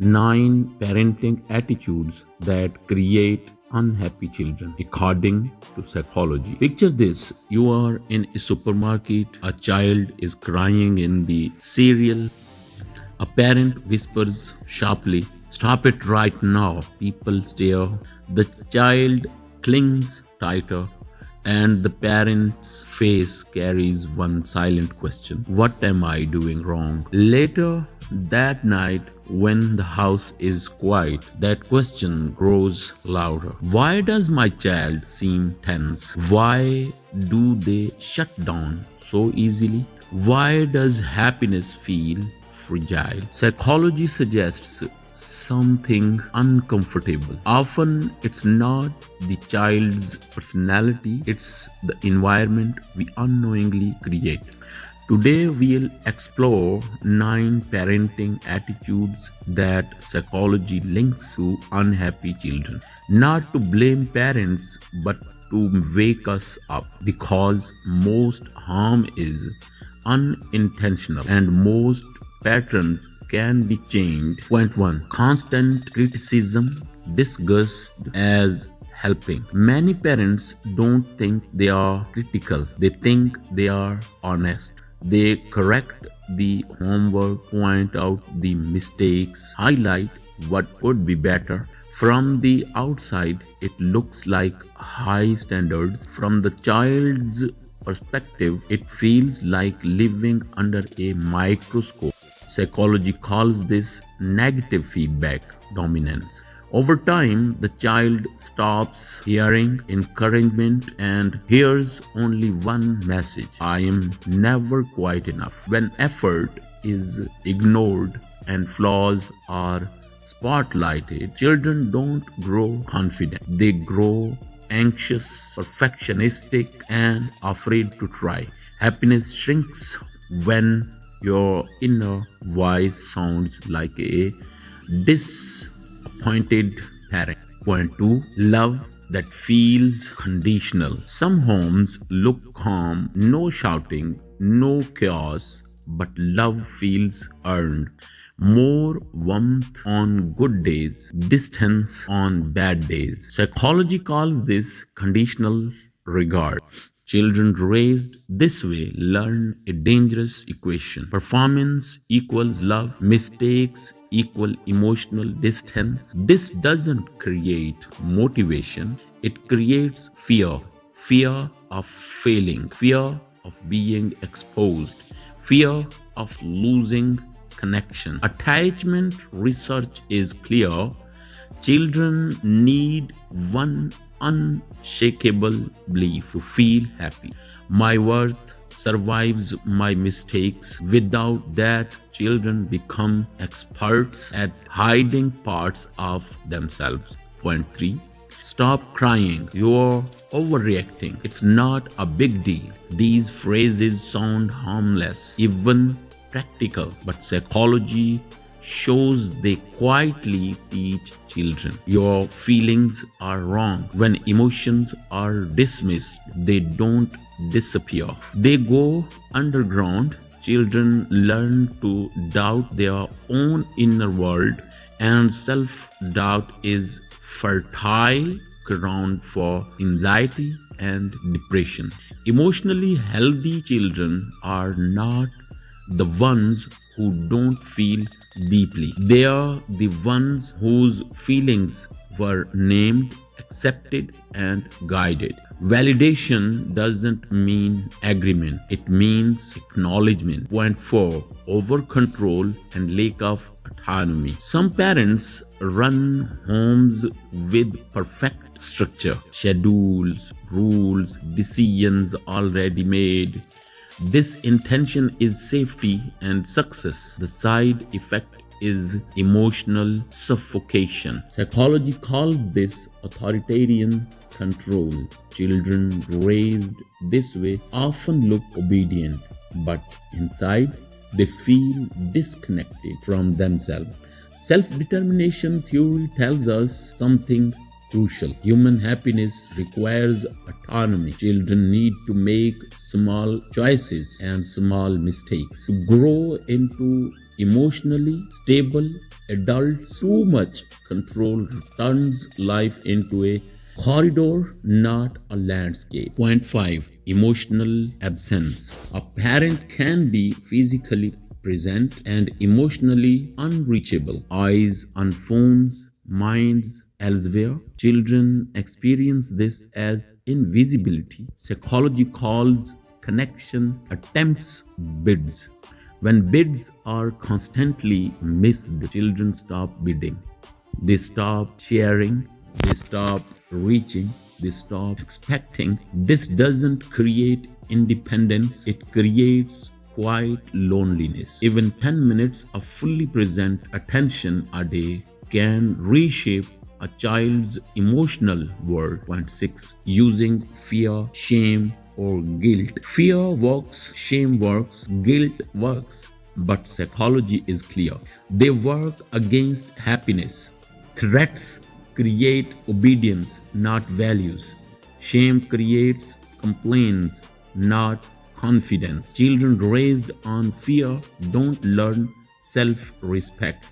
9 parenting attitudes that create unhappy children, according to psychology. Picture this: you are in a supermarket, a child is crying in the cereal. A parent whispers sharply, "Stop it right now." People stare. The child clings tighter, and the parent's face carries one silent question: what am I doing wrong? Later that night, when the house is quiet, that question grows louder. Why does my child seem tense? Why do they shut down so easily? Why does happiness feel fragile? Psychology suggests something uncomfortable. Often it's not the child's personality, it's the environment we unknowingly create. Today we'll explore 9 parenting attitudes that psychology links to unhappy children. Not to blame parents, but to wake us up, because most harm is unintentional and most patterns can be changed. Point 1: constant criticism disguised as helping. Many parents don't think they are critical, they think they are honest. They correct the homework, point out the mistakes, highlight what could be better. From the outside, it looks like high standards. From the child's perspective, it feels like living under a microscope. Psychology calls this negative feedback dominance. Over time, the child stops hearing encouragement and hears only one message: I am never quite enough. When effort is ignored and flaws are spotlighted, children don't grow confident. They grow anxious, perfectionistic, and afraid to try. Happiness shrinks when your inner voice sounds like a disappointed parent. Point 2: love that feels conditional. Some homes look calm, no shouting, no chaos, but love feels earned. More warmth on good days, distance on bad days. Psychology calls this conditional regard. Children raised this way learn a dangerous equation: performance equals love, mistakes equal emotional distance. This doesn't create motivation, it creates fear. Fear of failing, fear of being exposed, fear of losing connection. Attachment research is clear. Children need one unshakable belief to feel happy: my worth survives my mistakes. Without that, children become experts at hiding parts of themselves. Point 3: stop crying. You're overreacting. It's not a big deal. These phrases sound harmless, even practical, but psychology shows they quietly teach children your feelings are wrong. When emotions are dismissed, they don't disappear, they go underground. Children learn to doubt their own inner world, and self doubt is fertile ground for anxiety and depression. Emotionally healthy children are not the ones who don't feel deeply. They are the ones whose feelings were named, accepted, and guided. Validation doesn't mean agreement, it means acknowledgement. Point 4: over control and lack of autonomy. Some parents run homes with perfect structure, schedules, rules, decisions already made. This intention is safety and success. The side effect is emotional suffocation. Psychology calls this authoritarian control. Children raised this way often look obedient, but inside they feel disconnected from themselves. Self determination theory tells us something crucial. Human happiness requires autonomy. Children need to make small choices and small mistakes to grow into emotionally stable adults. Too much control turns life into a corridor, not a landscape. Point 5. Emotional absence. A parent can be physically present and emotionally unreachable. Eyes on phones, minds elsewhere. Children experience this as invisibility. Psychology calls connection attempts bids. When bids are constantly missed, children stop bidding. They stop sharing, they stop reaching, they stop expecting. This doesn't create independence, it creates quiet loneliness. Even 10 minutes of fully present attention a day can reshape a child's emotional world. Point 6. Using fear, shame, or guilt. Fear works, shame works, guilt works, but psychology is clear. They work against happiness. Threats create obedience, not values. Shame creates complaints, not confidence. Children raised on fear don't learn self respect,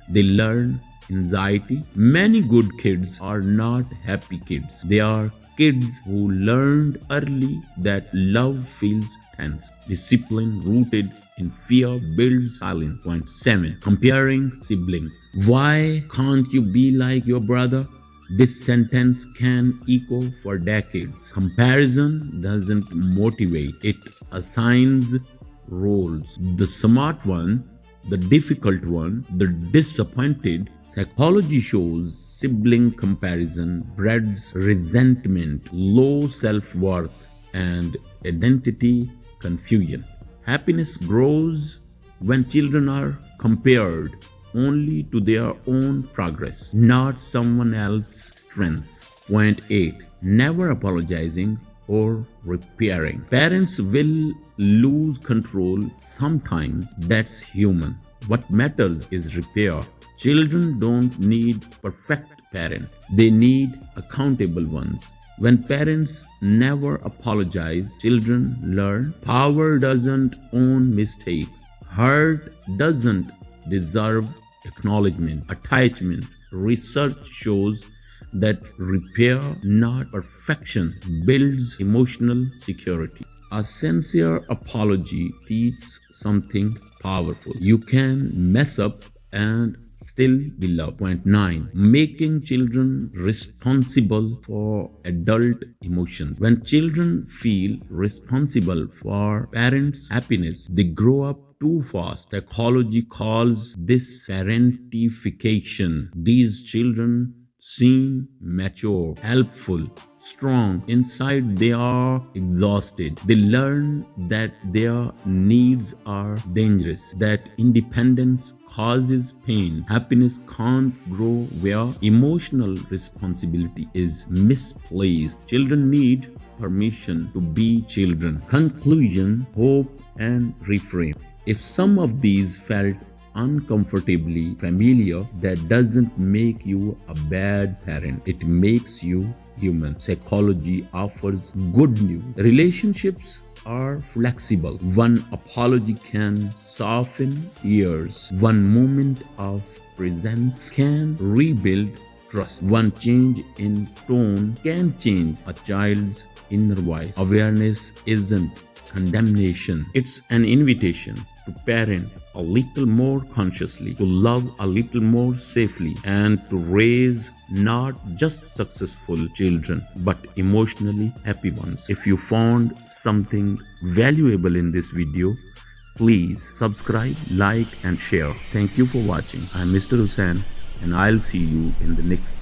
they learn anxiety. Many good kids are not happy kids, they are kids who learned early that love feels tense. Discipline rooted in fear builds silence. Point 7. Comparing siblings. Why can't you be like your brother? This sentence can echo for decades. Comparison doesn't motivate, it assigns roles. The smart one, the difficult one, the disappointed. Psychology shows sibling comparison breeds resentment, low self worth, and identity confusion. Happiness grows when children are compared only to their own progress, not someone else's strengths. Point 8. Never apologizing or repairing. Parents will lose control sometimes, that's human. What matters is repair. Children don't need perfect parents, they need accountable ones. When parents never apologize, children learn power doesn't own mistakes. Hurt doesn't deserve acknowledgement, attachment. Research shows that repair, not perfection, builds emotional security. A sincere apology teaches something powerful. You can mess up and still be loved. Point 9. Making children responsible for adult emotions. When children feel responsible for parents' happiness, they grow up too fast. Psychology calls this parentification. These children seem mature, helpful, strong. Inside, they are exhausted. They learn that their needs are dangerous, that independence causes pain. Happiness can't grow where emotional responsibility is misplaced. Children need permission to be children. Conclusion, hope, and reframe. If some of these felt uncomfortably familiar, that doesn't make you a bad parent. It makes you human. Psychology offers good news. Relationships are flexible. One apology can soften years. One moment of presence can rebuild trust. One change in tone can change a child's inner voice. Awareness isn't condemnation, it's an invitation to parent a little more consciously, to love a little more safely, and to raise not just successful children but emotionally happy ones. If you found something valuable in this video, please subscribe, like, and share. Thank you for watching. I'm Mr. Hussain, and I'll see you in the next